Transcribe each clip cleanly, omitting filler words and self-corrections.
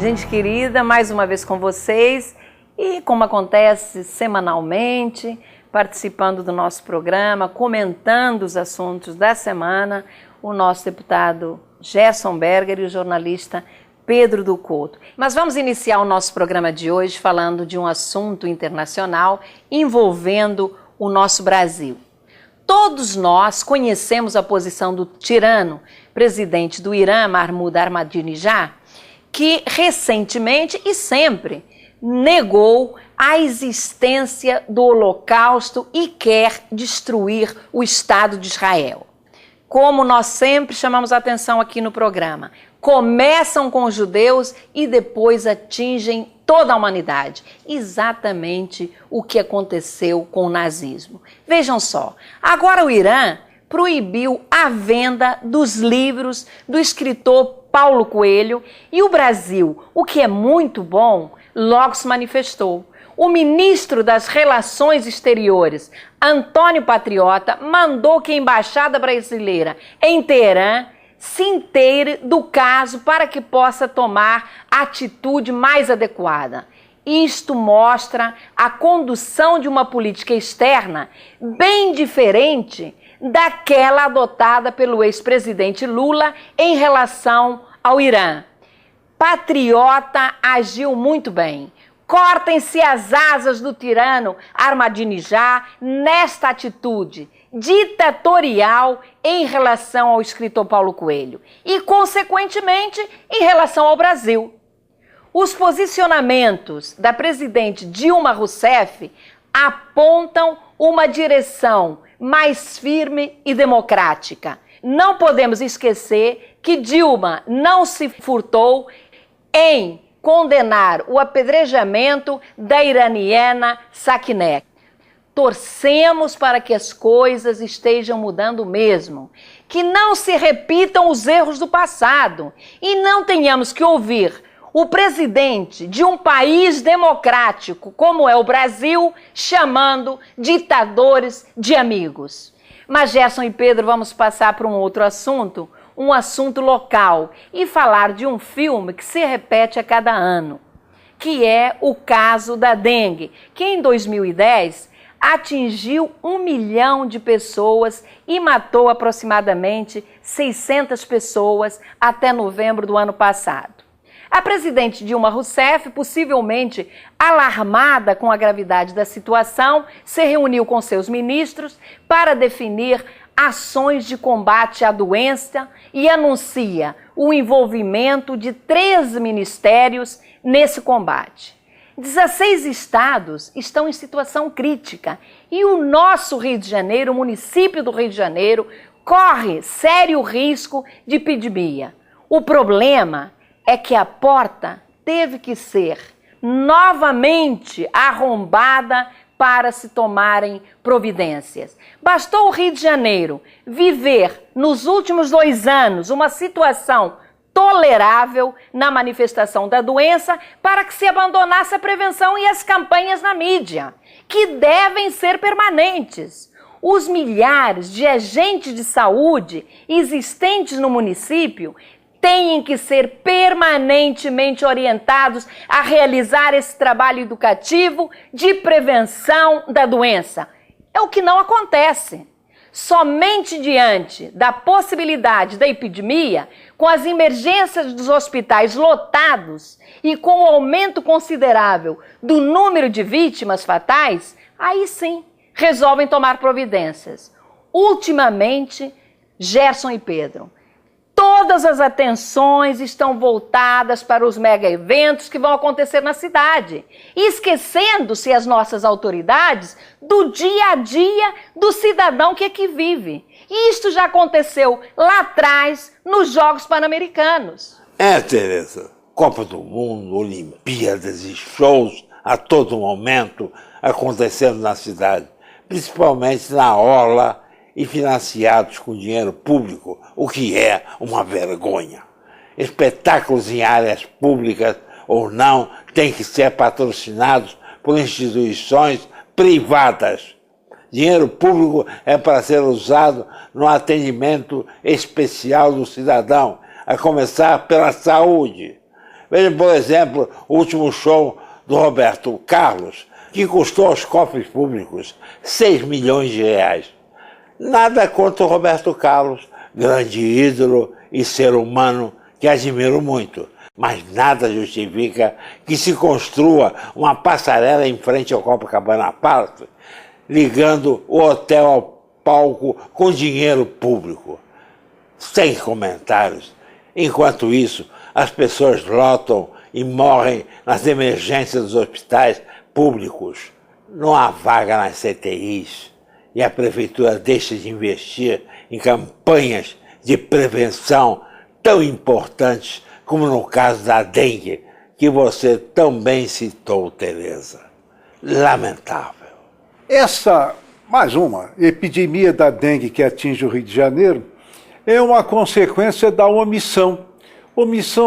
Gente querida, mais uma vez com vocês e como acontece semanalmente, participando do nosso programa, comentando os assuntos da semana, o nosso deputado Gerson Berger e o jornalista Pedro do Couto. Mas vamos iniciar o nosso programa de hoje falando de um assunto internacional envolvendo o nosso Brasil. Todos nós conhecemos a posição do tirano, presidente do Irã, Mahmoud Ahmadinejad, que recentemente e sempre negou a existência do Holocausto e quer destruir o Estado de Israel. Como nós sempre chamamos a atenção aqui no programa, começam com os judeus e depois atingem toda a humanidade. Exatamente o que aconteceu com o nazismo. Vejam só, agora o Irã proibiu a venda dos livros do escritor Paulo Coelho e o Brasil, o que é muito bom, logo se manifestou. O ministro das Relações Exteriores, Antônio Patriota, mandou que a embaixada brasileira em Teherã se inteire do caso para que possa tomar a atitude mais adequada. Isto mostra a condução de uma política externa bem diferente daquela adotada pelo ex-presidente Lula em relação ao Irã. Patriota agiu muito bem. Cortem-se as asas do tirano Ahmadinejad nesta atitude ditatorial em relação ao escritor Paulo Coelho e, consequentemente, em relação ao Brasil. Os posicionamentos da presidente Dilma Rousseff apontam uma direção mais firme e democrática. Não podemos esquecer que Dilma não se furtou em condenar o apedrejamento da iraniana Sakineh. Torcemos para que as coisas estejam mudando mesmo, que não se repitam os erros do passado e não tenhamos que ouvir o presidente de um país democrático como é o Brasil chamando ditadores de amigos. Mas Gerson e Pedro, vamos passar para um outro assunto, um assunto local e falar de um filme que se repete a cada ano, que é o caso da dengue, que em 2010 atingiu 1 milhão de pessoas e matou aproximadamente 600 pessoas até novembro do ano passado. A presidente Dilma Rousseff, possivelmente alarmada com a gravidade da situação, se reuniu com seus ministros para definir ações de combate à doença e anuncia o envolvimento de 13 ministérios nesse combate. 16 estados estão em situação crítica e o nosso Rio de Janeiro, o município do Rio de Janeiro, corre sério risco de epidemia. O problema é que a porta teve que ser novamente arrombada para se tomarem providências. Bastou o Rio de Janeiro viver nos últimos 2 anos uma situação tolerável na manifestação da doença para que se abandonasse a prevenção e as campanhas na mídia, que devem ser permanentes. Os milhares de agentes de saúde existentes no município têm que ser permanentemente orientados a realizar esse trabalho educativo de prevenção da doença. É o que não acontece. Somente diante da possibilidade da epidemia, com as emergências dos hospitais lotados e com o aumento considerável do número de vítimas fatais, aí sim resolvem tomar providências. Ultimamente, Gerson e Pedro, todas as atenções estão voltadas para os mega-eventos que vão acontecer na cidade, esquecendo-se as nossas autoridades do dia a dia do cidadão que aqui vive. E isto já aconteceu lá atrás, nos Jogos Pan-Americanos. Tereza, Copa do Mundo, Olimpíadas e shows a todo momento acontecendo na cidade, principalmente na orla e financiados com dinheiro público, o que é uma vergonha. Espetáculos em áreas públicas ou não têm que ser patrocinados por instituições privadas. Dinheiro público é para ser usado no atendimento especial do cidadão, a começar pela saúde. Veja, por exemplo, o último show do Roberto Carlos, que custou aos cofres públicos 6 milhões de reais. Nada contra o Roberto Carlos, grande ídolo e ser humano que admiro muito. Mas nada justifica que se construa uma passarela em frente ao Copacabana Palace, ligando o hotel ao palco com dinheiro público. Sem comentários. Enquanto isso, as pessoas lotam e morrem nas emergências dos hospitais públicos. Não há vaga nas CTIs e a prefeitura deixa de investir em campanhas de prevenção tão importantes como no caso da dengue, que você tão bem citou, Tereza. Lamentável. Essa, mais uma, epidemia da dengue que atinge o Rio de Janeiro é uma consequência da omissão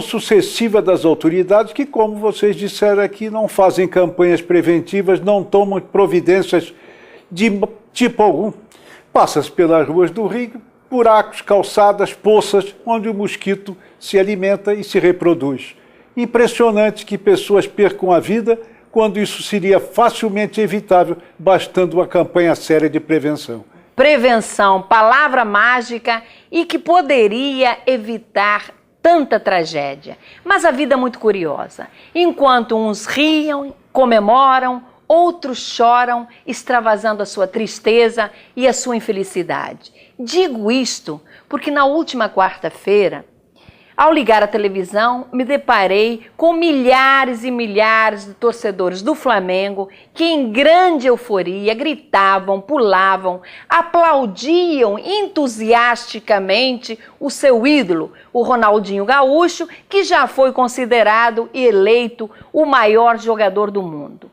sucessiva das autoridades que, como vocês disseram aqui, não fazem campanhas preventivas, não tomam providências de tipo algum. Passa-se pelas ruas do Rio, buracos, calçadas, poças, onde o mosquito se alimenta e se reproduz. Impressionante que pessoas percam a vida quando isso seria facilmente evitável, bastando uma campanha séria de prevenção. Prevenção, palavra mágica e que poderia evitar tanta tragédia. Mas a vida é muito curiosa. Enquanto uns riam, comemoram, outros choram, extravasando a sua tristeza e a sua infelicidade. Digo isto porque na última quarta-feira, ao ligar a televisão, me deparei com milhares e milhares de torcedores do Flamengo que, em grande euforia, gritavam, pulavam, aplaudiam entusiasticamente o seu ídolo, o Ronaldinho Gaúcho, que já foi considerado e eleito o maior jogador do mundo.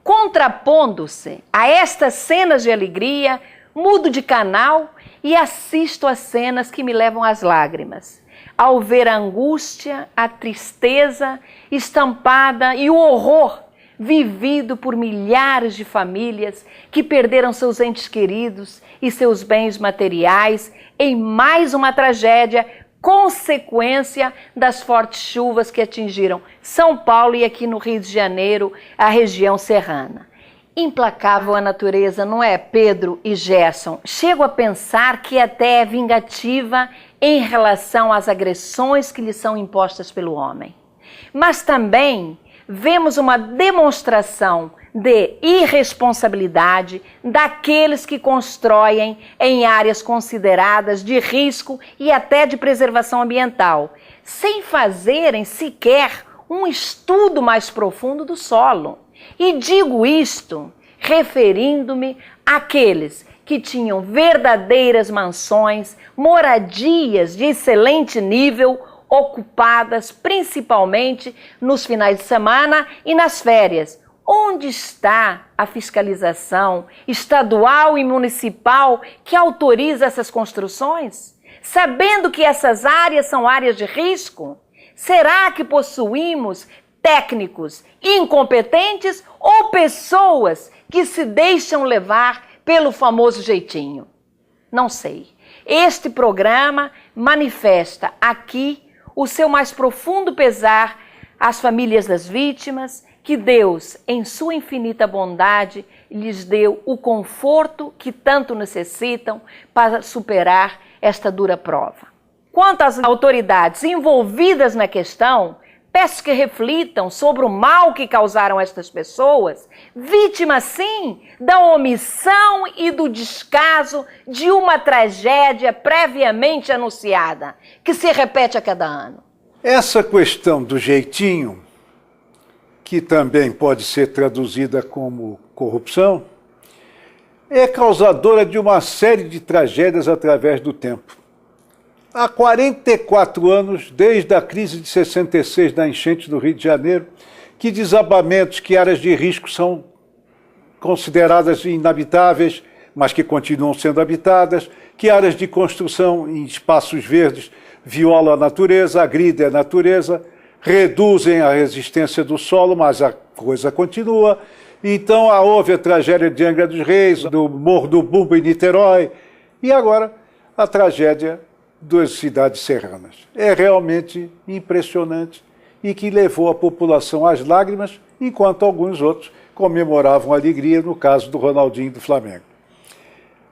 Contrapondo-se a estas cenas de alegria, mudo de canal e assisto às cenas que me levam às lágrimas. Ao ver a angústia, a tristeza estampada e o horror vivido por milhares de famílias que perderam seus entes queridos e seus bens materiais em mais uma tragédia, consequência das fortes chuvas que atingiram São Paulo e aqui no Rio de Janeiro, a região serrana. Implacável a natureza, não é, Pedro e Gerson? Chego a pensar que até é vingativa em relação às agressões que lhe são impostas pelo homem. Mas também vemos uma demonstração de irresponsabilidade daqueles que constroem em áreas consideradas de risco e até de preservação ambiental, sem fazerem sequer um estudo mais profundo do solo. E digo isto referindo-me àqueles que tinham verdadeiras mansões, moradias de excelente nível, ocupadas principalmente nos finais de semana e nas férias. Onde está a fiscalização estadual e municipal que autoriza essas construções? Sabendo que essas áreas são áreas de risco? Será que possuímos técnicos incompetentes ou pessoas que se deixam levar pelo famoso jeitinho? Não sei. Este programa manifesta aqui o seu mais profundo pesar às famílias das vítimas, que Deus, em sua infinita bondade, lhes deu o conforto que tanto necessitam para superar esta dura prova. Quanto às autoridades envolvidas na questão, peço que reflitam sobre o mal que causaram estas pessoas, vítimas, sim, da omissão e do descaso de uma tragédia previamente anunciada, que se repete a cada ano. Essa questão do jeitinho, que também pode ser traduzida como corrupção, é causadora de uma série de tragédias através do tempo. Há 44 anos, desde a crise de 66 da enchente do Rio de Janeiro, que desabamentos, que áreas de risco são consideradas inabitáveis, mas que continuam sendo habitadas, que áreas de construção em espaços verdes violam a natureza, agridem a natureza, reduzem a resistência do solo, mas a coisa continua. Então houve a tragédia de Angra dos Reis, do Morro do Bumbo em Niterói, e agora a tragédia das cidades serranas. É realmente impressionante e que levou a população às lágrimas, enquanto alguns outros comemoravam a alegria, no caso do Ronaldinho do Flamengo.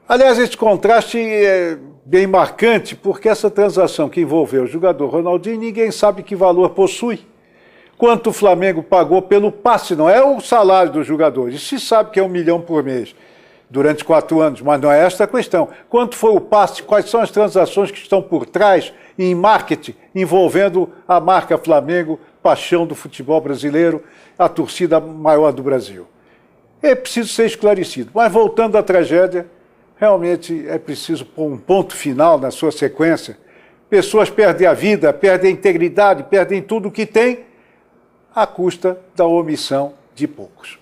Aliás, esse contraste é bem marcante, porque essa transação que envolveu o jogador Ronaldinho, ninguém sabe que valor possui. Quanto o Flamengo pagou pelo passe, não é o salário do jogador, e se sabe que é 1 milhão por mês, durante 4 anos, mas não é esta a questão. Quanto foi o passe, quais são as transações que estão por trás em marketing, envolvendo a marca Flamengo, paixão do futebol brasileiro, a torcida maior do Brasil. É preciso ser esclarecido. Mas voltando à tragédia, realmente é preciso pôr um ponto final na sua sequência. Pessoas perdem a vida, perdem a integridade, perdem tudo o que têm, à custa da omissão de poucos.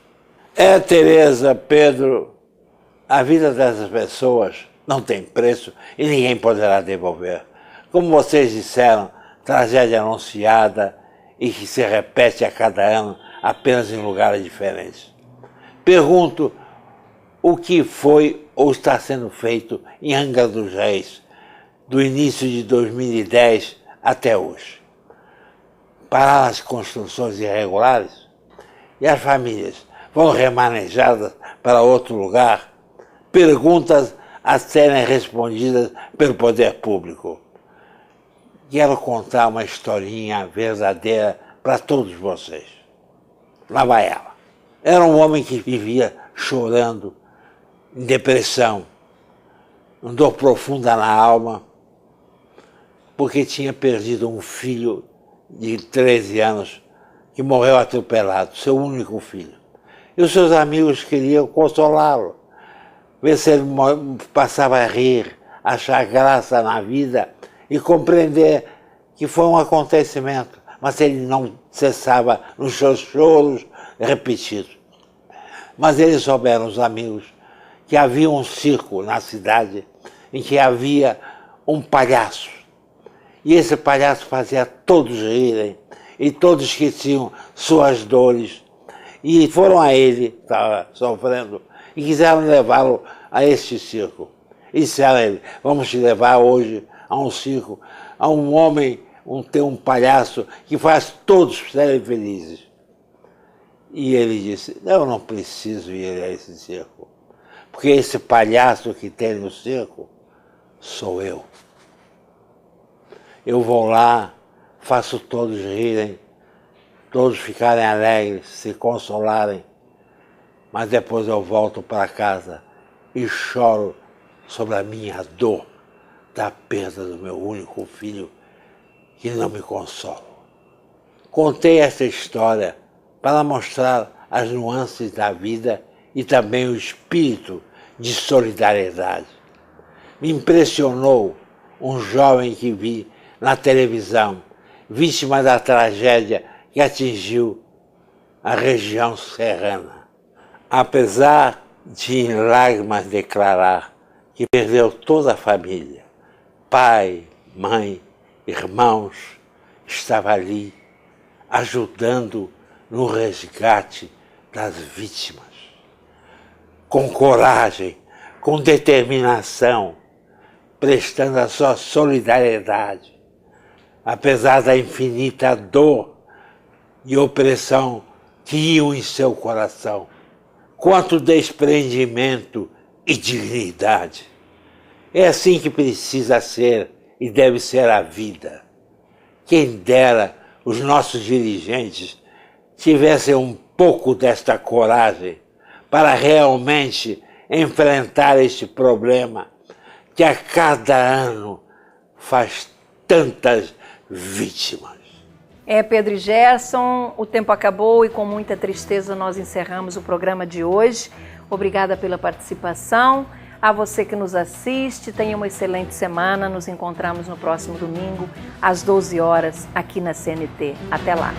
Tereza, Pedro, a vida dessas pessoas não tem preço e ninguém poderá devolver. Como vocês disseram, tragédia anunciada e que se repete a cada ano, apenas em lugares diferentes. Pergunto o que foi ou está sendo feito em Angra dos Reis, do início de 2010 até hoje. Parar as construções irregulares e as famílias vão remanejadas para outro lugar? Perguntas a serem respondidas pelo poder público. Quero contar uma historinha verdadeira para todos vocês. Lá vai ela. Era um homem que vivia chorando, em depressão, uma dor profunda na alma, porque tinha perdido um filho de 13 anos que morreu atropelado, seu único filho. E os seus amigos queriam consolá-lo, ver se ele passava a rir, achar graça na vida e compreender que foi um acontecimento, mas ele não cessava nos seus choros repetidos. Mas eles souberam, os amigos, que havia um circo na cidade em que havia um palhaço. E esse palhaço fazia todos rirem e todos esqueciam suas dores. E foram a ele, que estava sofrendo, e quiseram levá-lo a este circo. E disseram a ele: vamos te levar hoje a um circo, a um homem, um palhaço que faz todos serem felizes. E ele disse: eu não preciso ir a esse circo, porque esse palhaço que tem no circo sou eu. Eu vou lá, faço todos rirem, todos ficarem alegres, se consolarem, mas depois eu volto para casa e choro sobre a minha dor da perda do meu único filho, que não me consola. Contei essa história para mostrar as nuances da vida e também o espírito de solidariedade. Me impressionou um jovem que vi na televisão, vítima da tragédia que atingiu a região serrana. Apesar de em lágrimas declarar que perdeu toda a família, pai, mãe, irmãos, estava ali ajudando no resgate das vítimas. Com coragem, com determinação, prestando a sua solidariedade, apesar da infinita dor e opressão que iam em seu coração. Quanto desprendimento e dignidade. É assim que precisa ser e deve ser a vida. Quem dera os nossos dirigentes tivessem um pouco desta coragem para realmente enfrentar este problema que a cada ano faz tantas vítimas. Pedro e Gerson, o tempo acabou e com muita tristeza nós encerramos o programa de hoje. Obrigada pela participação. A você que nos assiste, tenha uma excelente semana. Nos encontramos no próximo domingo, às 12 horas, aqui na CNT. Até lá.